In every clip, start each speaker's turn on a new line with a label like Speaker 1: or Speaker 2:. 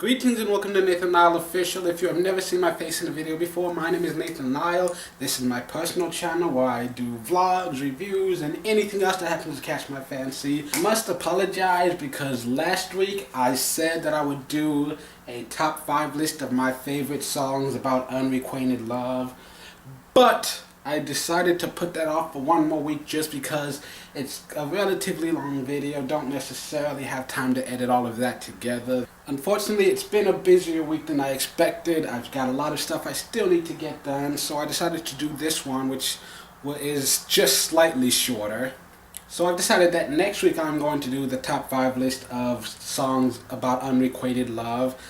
Speaker 1: Greetings and welcome to Nathan Lyle Official. If you have never seen my face in a video before, my name is Nathan Lyle. This is my personal channel where I do vlogs, reviews, and anything else that happens to catch my fancy. I must apologize because last week I said that I would do a top 5 list of my favorite songs about unrequited love, but I decided to put that off for one more week just because it's a relatively long video. Don't necessarily have time to edit all of that together. Unfortunately, it's been a busier week than I expected. I've got a lot of stuff I still need to get done, so I decided to do this one, which is just slightly shorter. So I've decided that next week I'm going to do the top 5 list of songs about unrequited love.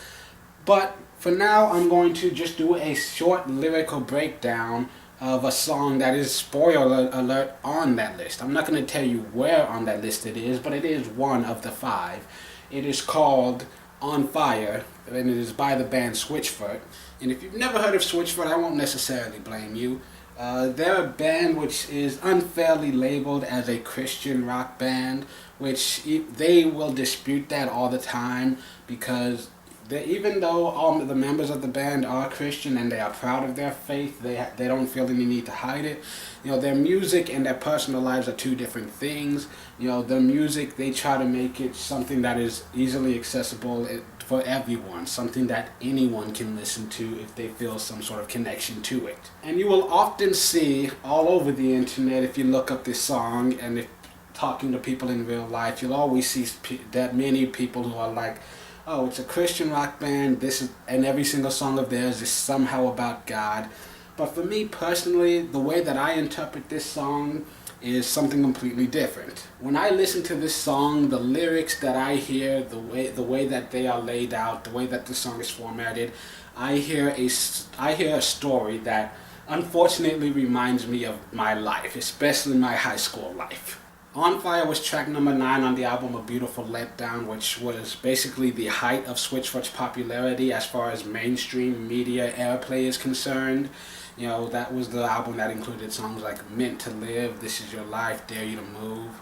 Speaker 1: But for now, I'm going to just do a short lyrical breakdown of a song that is, spoiler alert, on that list. I'm not going to tell you where on that list it is, but it is one of the 5. It is called On Fire, and it is by the band Switchfoot. And if you've never heard of Switchfoot, I won't necessarily blame you. They're a band which is unfairly labeled as a Christian rock band, which they will dispute that all the time because even though all the members of the band are Christian and they are proud of their faith, they don't feel any need to hide it. You know, their music and their personal lives are two different things. You know, their music, they try to make it something that is easily accessible for everyone, something that anyone can listen to if they feel some sort of connection to it. And you will often see all over the internet, if you look up this song and if talking to people in real life, you'll always see that many people who are like, oh, it's a Christian rock band, and every single song of theirs is somehow about God. But for me personally, the way that I interpret this song is something completely different. When I listen to this song, the lyrics that I hear, the way that they are laid out, the way that the song is formatted, I hear a story that unfortunately reminds me of my life, especially my high school life. On Fire was track number 9 on the album A Beautiful Letdown, which was basically the height of Switchfoot's popularity as far as mainstream media airplay is concerned. You know, that was the album that included songs like Meant to Live, This Is Your Life, Dare You to Move.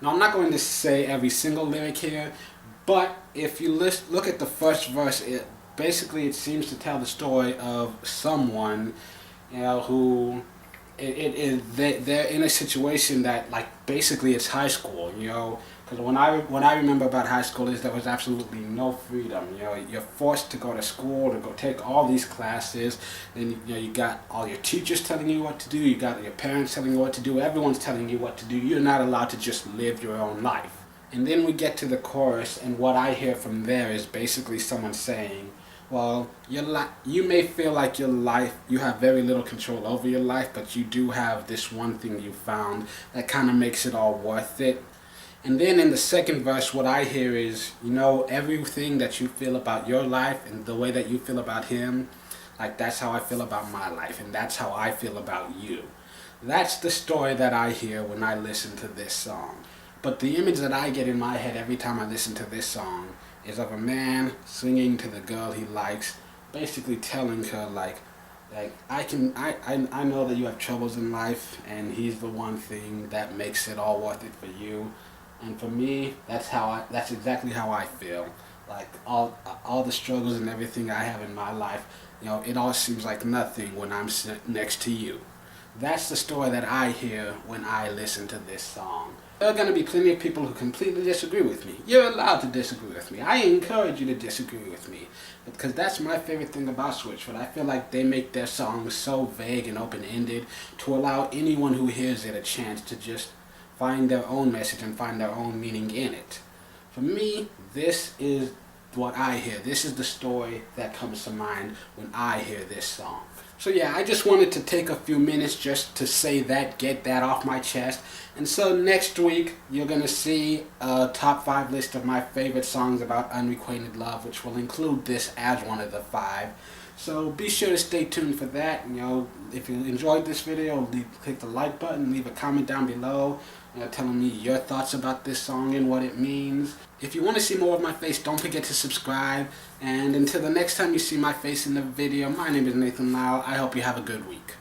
Speaker 1: Now, I'm not going to say every single lyric here, but if you look at the first verse, it seems to tell the story of someone, you know, who they're in a situation that, like, basically it's high school, you know, because when I remember about high school is there was absolutely no freedom. You know, you're forced to go to school, to go take all these classes, and you know, you got all your teachers telling you what to do, you got your parents telling you what to do, everyone's telling you what to do. You're not allowed to just live your own life. And then we get to the chorus, and what I hear from there is basically someone saying, well, you may feel like your life, you have very little control over your life, but you do have this one thing you found that kind of makes it all worth it. And then in the second verse, what I hear is, you know, everything that you feel about your life and the way that you feel about him, like, that's how I feel about my life, and that's how I feel about you. That's the story that I hear when I listen to this song. But the image that I get in my head every time I listen to this song is of a man singing to the girl he likes, basically telling her, like I know that you have troubles in life, and he's the one thing that makes it all worth it for you. And for me, that's exactly how I feel. Like, all the struggles and everything I have in my life, you know, it all seems like nothing when I'm next to you. That's the story that I hear when I listen to this song. There are going to be plenty of people who completely disagree with me. You're allowed to disagree with me. I encourage you to disagree with me, because that's my favorite thing about Switchfoot. I feel like they make their songs so vague and open-ended to allow anyone who hears it a chance to just find their own message and find their own meaning in it. For me, this is what I hear. This is the story that comes to mind when I hear this song. So yeah, I just wanted to take a few minutes just to say that, get that off my chest. And so next week, you're going to see a top 5 list of my favorite songs about unrequited love, which will include this as one of the 5. So be sure to stay tuned for that. You know, if you enjoyed this video, click the like button, leave a comment down below, you know, telling me your thoughts about this song and what it means. If you want to see more of my face, don't forget to subscribe. And until the next time you see my face in the video, my name is Nathan Lyle. I hope you have a good week.